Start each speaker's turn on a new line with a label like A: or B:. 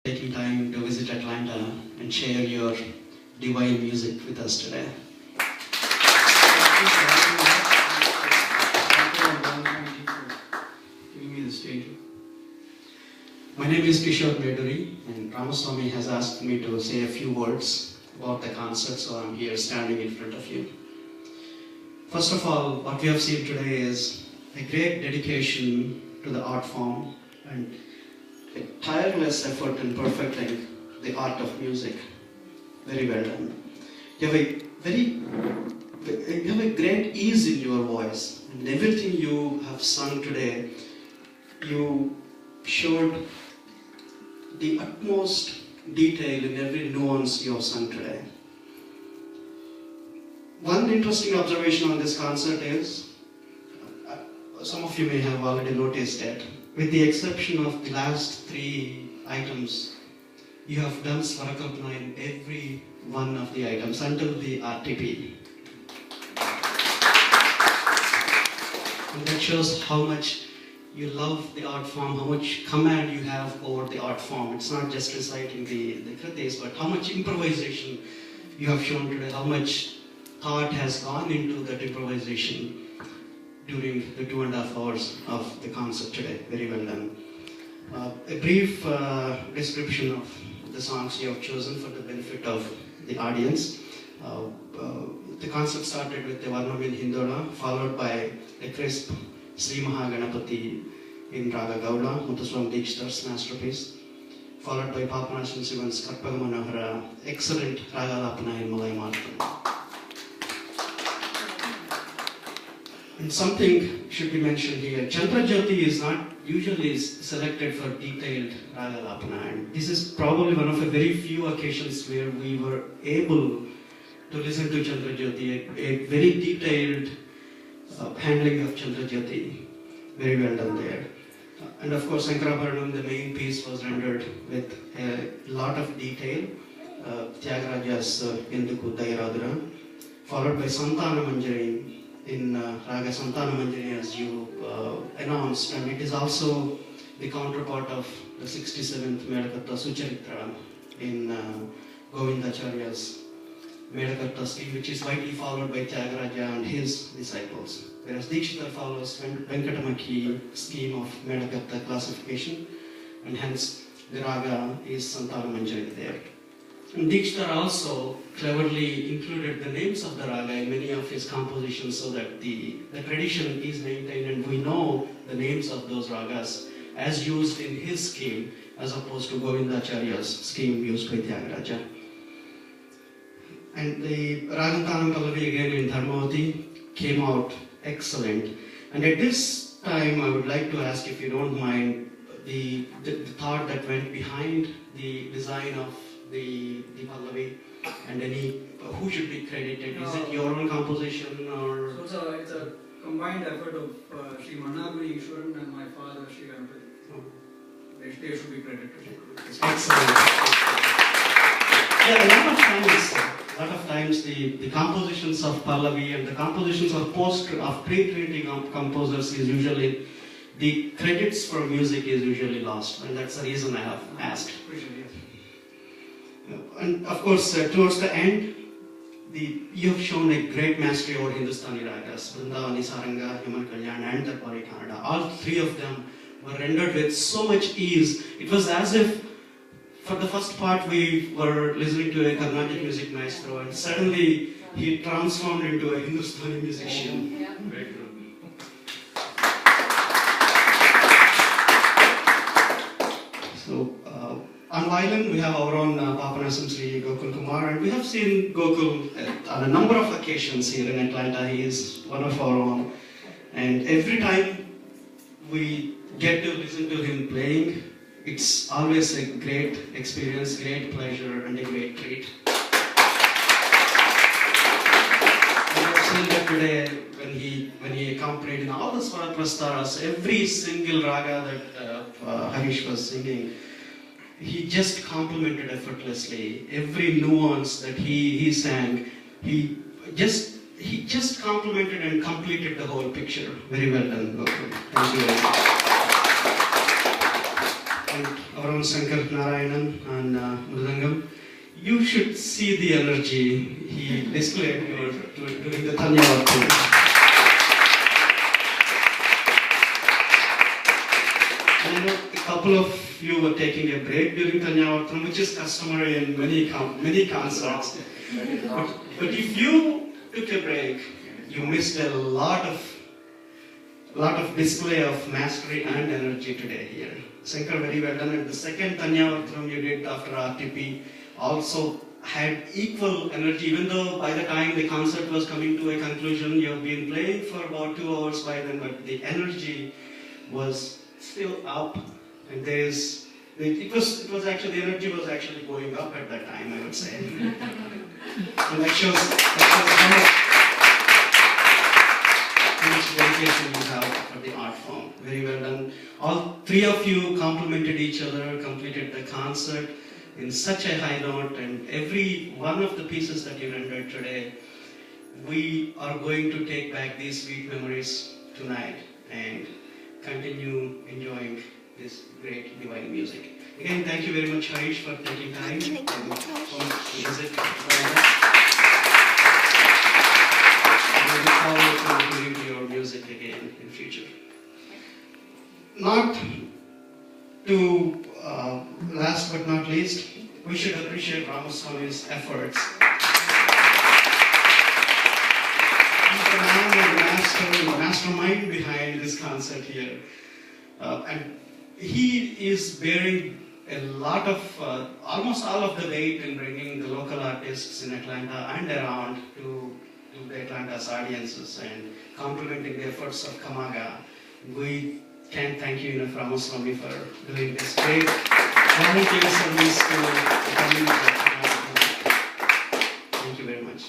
A: Taking time to visit Atlanta and share your divine music with us today.
B: Giving me the stage.
A: My name is Kishore Meduri, and Ramaswamy has asked me to say a few words about the concert, so I'm here standing in front of you. First of all, what we have seen today is a great dedication to the art form and a tireless effort in perfecting the art of music. Very well done. You have a great ease in your voice, and everything you have sung today, you showed the utmost detail in every nuance you have sung today. One interesting observation on this concert is, some of you may have already noticed that, with the exception of the last 3 items, you have done Swarakalpana in every one of the items until the RTP. And that shows how much you love the art form, how much command you have over the art form. It's not just reciting the kritis, but how much improvisation you have shown today, how much thought has gone into that improvisation during the 2.5 hours of the concert today. Very well done. A brief description of the songs you have chosen for the benefit of the audience. The concert started with the Varnam in Hindola, followed by a crisp Sri Mahaganapati in Raga Gauda, Muthuswam Dikshitar's masterpiece, followed by Papanasam Sivan's Karpaga Manohara, excellent Raga Lapana in Malay Marthan. And something should be mentioned here. Chandra Jyoti is not usually selected for detailed Raga Lapana, and this is probably one of the very few occasions where we were able to listen to Chandra Jyoti, a very detailed handling of Chandra Jyoti. Very well done there. And of course, Sankarabharanam, the main piece, was rendered with a lot of detail. Tyagaraja's Enduku Dairadura, followed by Santana Manjari in Raga Santana Manjari, as you announced, and it is also the counterpart of the 67th Medakatta Sucharitra in Govindacharya's Medakatta scheme, which is widely followed by Tyagaraja and his disciples. Whereas Dikshitar follows Venkatamaki scheme of Medakatta classification, and hence the Raga is Santana Manjari there. And Dikshitar also cleverly included the names of the Raga in many of his compositions so that the tradition is maintained and we know the names of those Ragas as used in his scheme as opposed to Govindacharya's scheme used by Tyagaraja. And the Ragantanam Pallavi again in Dharmavati came out excellent. And at this time I would like to ask, if you don't mind, the thought that went behind the design of the Pallavi, and who should be credited? Is it your own composition or?
B: So it's a combined effort of Sri Mannaguri Ishwaran and my father Sri Ganapati.
A: Oh.
B: They should be credited.
A: Excellent. Yeah, a lot of times the compositions of Pallavi and the compositions of pre-treating composers is usually, the credits for music is usually lost, and that's the reason I have asked. And of course, towards the end, you have shown a great mastery over Hindustani ragas, Vrindavani, Saranga, Himal Kalyan, and Darbari Kannada. All 3 of them were rendered with so much ease. It was as if, for the first part, we were listening to a Carnatic music maestro, and suddenly he transformed into a Hindustani musician.
C: Yeah.
A: Very good. So, on violin, we have our own Papanasam Sri Gokul Kumar, and we have seen Gokul on a number of occasions here in Atlanta. He is one of our own, and every time we get to listen to him playing, it's always a great experience, great pleasure, and a great treat. We have seen that today when he accompanied in all the Swara Prastaras, every single raga that Harish was singing, he just complimented effortlessly. Every nuance that he sang, he just complimented and completed the whole picture. Very well done, Gokul. Thank you very much. and our own Shankar Narayanan and Mridangam. You should see the energy he displayed during the Thanyavatram. I know a couple of you were taking a break during Thanyavatram, which is customary in many concerts. But if you took a break, you missed a lot of display of mastery and energy today here. Shankar, very well done. And the second Thanyavatram you did after RTP also had equal energy, even though by the time the concert was coming to a conclusion, you have been playing for about 2 hours by then, but the energy was still up. And it was actually, the energy was actually going up at that time, I would say. And that shows how much dedication you have for the art form. Very well done. All three of you complimented each other, completed the concert in such a high note, and every one of the pieces that you rendered today, we are going to take back these sweet memories tonight and continue enjoying this great divine music. Again, thank you very much, Harish, for taking time to visit. We look forward to hearing your music again in future. Not to last but not least, we should appreciate Ramaswamy's efforts. He's the man and mastermind behind this concert here. And he is bearing a lot of, almost all of the weight in bringing the local artists in Atlanta and around to the Atlanta's audiences and complementing the efforts of Kamaga. We can't thank you enough, Ramaswamy, for doing this great volunteer service to the community. Thank you very much.